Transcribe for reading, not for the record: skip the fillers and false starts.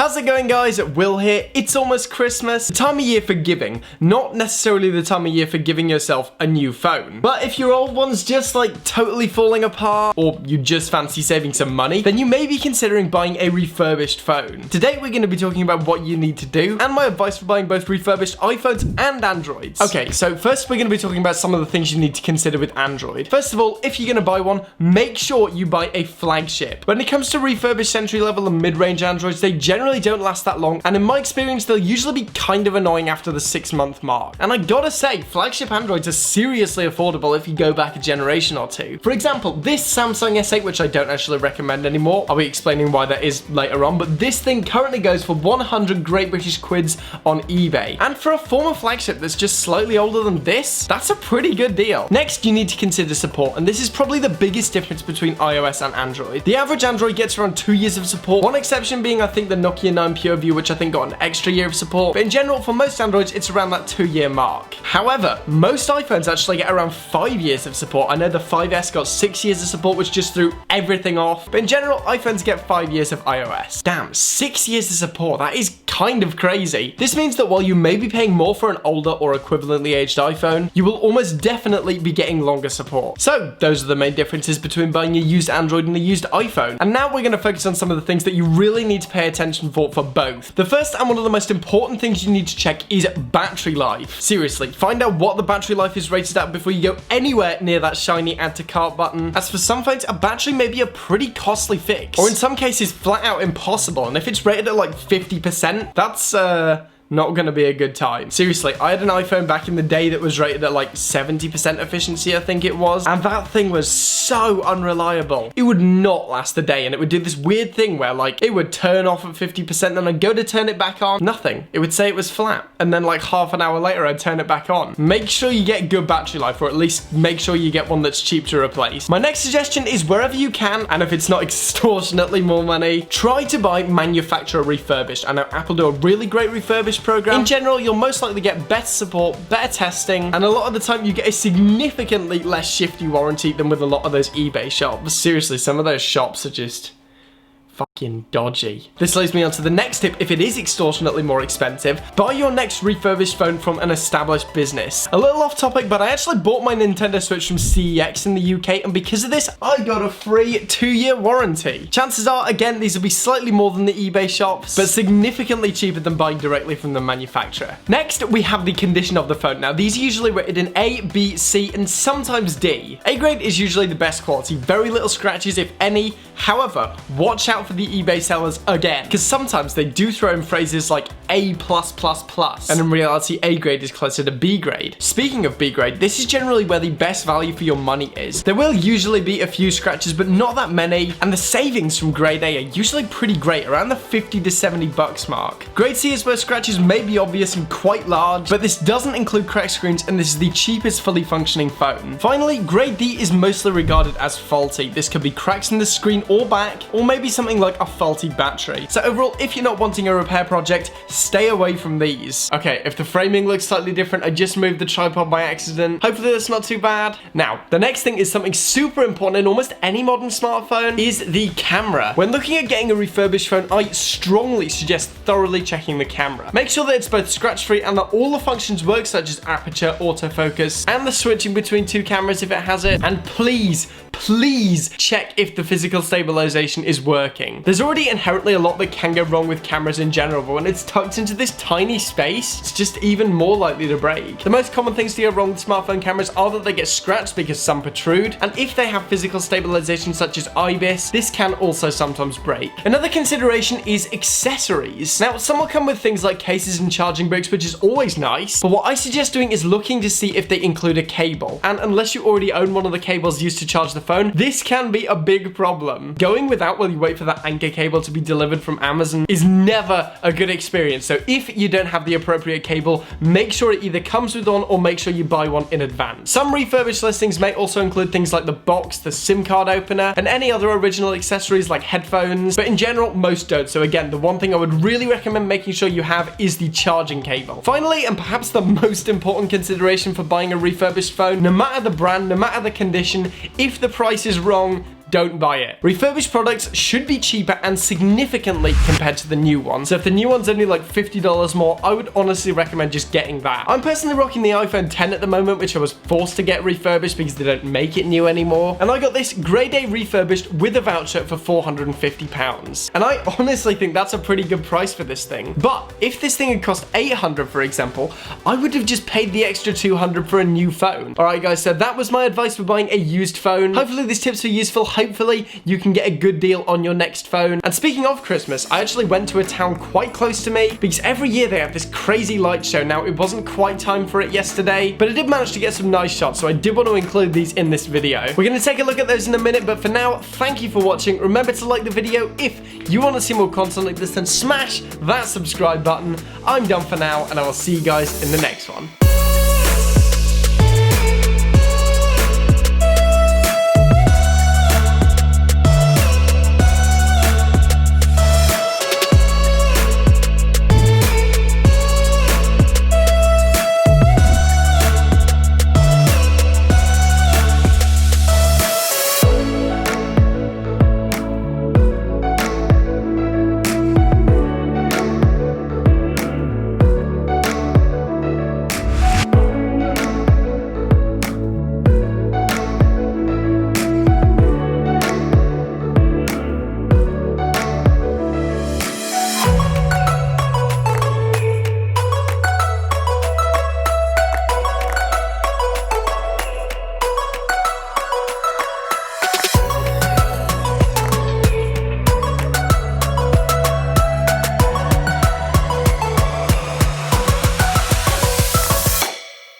How's it going, guys? Will here. It's almost Christmas. The time of year for giving, not necessarily the time of year for giving yourself a new phone. But if your old one's just like totally falling apart, or you just fancy saving some money, then you may be considering buying a refurbished phone. Today we're going to be talking about what you need to do and my advice for buying both refurbished iPhones and Androids. Okay, so first we're going to be talking about some of the things you need to consider with Android. First of all, if you're going to buy one, make sure you buy a flagship. When it comes to refurbished entry level and mid-range Androids, they generally don't last that long, and in my experience they'll usually be kind of annoying after the 6-month mark. And I gotta say, flagship Androids are seriously affordable if you go back a generation or two. For example, this Samsung S8, which I don't actually recommend anymore, I'll be explaining why that is later on, but this thing currently goes for 100 Great British Quids on eBay. And for a former flagship that's just slightly older than this, that's a pretty good deal. Next, you need to consider support, and this is probably the biggest difference between iOS and Android. The average Android gets around 2 years of support, one exception being I think the Nokia 9 PureView, which I think got an extra year of support, but in general for most Androids it's around that 2-year mark. However, most iPhones actually get around 5 years of support. I know the 5S got 6 years of support, which just threw everything off, but in general iPhones get 5 years of iOS. Damn, 6 years of support, that is kind of crazy. This means that while you may be paying more for an older or equivalently aged iPhone, you will almost definitely be getting longer support. So those are the main differences between buying a used Android and a used iPhone. And now we're going to focus on some of the things that you really need to pay attention for both. The first and one of the most important things you need to check is battery life. Seriously, find out what the battery life is rated at before you go anywhere near that shiny add to cart button, as for some phones a battery may be a pretty costly fix, or in some cases flat out impossible, and if it's rated at like 50%, that's not gonna be a good time. Seriously, I had an iPhone back in the day that was rated at like 70% efficiency, I think it was, and that thing was so unreliable. It would not last a day, and it would do this weird thing where like it would turn off at 50%, then I'd go to turn it back on, nothing. It would say it was flat, and then like half an hour later I'd turn it back on. Make sure you get good battery life, or at least make sure you get one that's cheap to replace. My next suggestion is wherever you can, and if it's not extortionately more money, try to buy manufacturer refurbished. I know Apple do a really great refurbished program. In general, you'll most likely get better support, better testing, and a lot of the time you get a significantly less shifty warranty than with a lot of those eBay shops. Seriously, some of those shops are just fucking dodgy. This leads me on to the next tip. If it is extortionately more expensive, buy your next refurbished phone from an established business. A little off topic, but I actually bought my Nintendo Switch from CEX in the UK, and because of this, I got a free 2-year warranty. Chances are, again, these will be slightly more than the eBay shops, but significantly cheaper than buying directly from the manufacturer. Next, we have the condition of the phone. Now, these are usually rated in A, B, C, and sometimes D. A grade is usually the best quality, very little scratches, if any. However, watch out for the eBay sellers again, because sometimes they do throw in phrases like A+++, and in reality A grade is closer to B grade. Speaking of B grade, this is generally where the best value for your money is. There will usually be a few scratches, but not that many, and the savings from grade A are usually pretty great, around the 50 to 70 bucks mark. Grade C is where scratches may be obvious and quite large, but this doesn't include cracked screens, and this is the cheapest fully functioning phone. Finally, grade D is mostly regarded as faulty. This could be cracks in the screen or back, or maybe something like a faulty battery. So overall, if you're not wanting a repair project, stay away from these. Okay, if the framing looks slightly different, I just moved the tripod by accident. Hopefully that's not too bad. Now, the next thing is something super important in almost any modern smartphone, is the camera. When looking at getting a refurbished phone, I strongly suggest thoroughly checking the camera. Make sure that it's both scratch-free and that all the functions work, such as aperture, autofocus, and the switching between two cameras if it has it. And please check if the physical stabilization is working. There's already inherently a lot that can go wrong with cameras in general, but when it's tucked into this tiny space, it's just even more likely to break. The most common things to go wrong with smartphone cameras are that they get scratched because some protrude, and if they have physical stabilization such as IBIS, this can also sometimes break. Another consideration is accessories. Now, some will come with things like cases and charging bricks, which is always nice, but what I suggest doing is looking to see if they include a cable, and unless you already own one of the cables used to charge the phone, this can be a big problem. Going without while you wait for that anchor cable to be delivered from Amazon is never a good experience. So if you don't have the appropriate cable, make sure it either comes with one or make sure you buy one in advance. Some refurbished listings may also include things like the box, the SIM card opener, and any other original accessories like headphones, but in general, most don't. So again, the one thing I would really recommend making sure you have is the charging cable. Finally, and perhaps the most important consideration for buying a refurbished phone, no matter the brand, no matter the condition, if the price is wrong, don't buy it. Refurbished products should be cheaper and significantly compared to the new ones. So if the new one's only like $50 more, I would honestly recommend just getting that. I'm personally rocking the iPhone 10 at the moment, which I was forced to get refurbished because they don't make it new anymore. And I got this grade A refurbished with a voucher for £450. And I honestly think that's a pretty good price for this thing. But if this thing had cost $800, for example, I would have just paid the extra $200 for a new phone. Alright guys, so that was my advice for buying a used phone. Hopefully these tips were useful. Hopefully you can get a good deal on your next phone. And speaking of Christmas, I actually went to a town quite close to me because every year they have this crazy light show. Now, it wasn't quite time for it yesterday, but I did manage to get some nice shots, so I did want to include these in this video. We're going to take a look at those in a minute, but for now, thank you for watching. Remember to like the video. If you want to see more content like this, then smash that subscribe button. I'm done for now, and I will see you guys in the next one.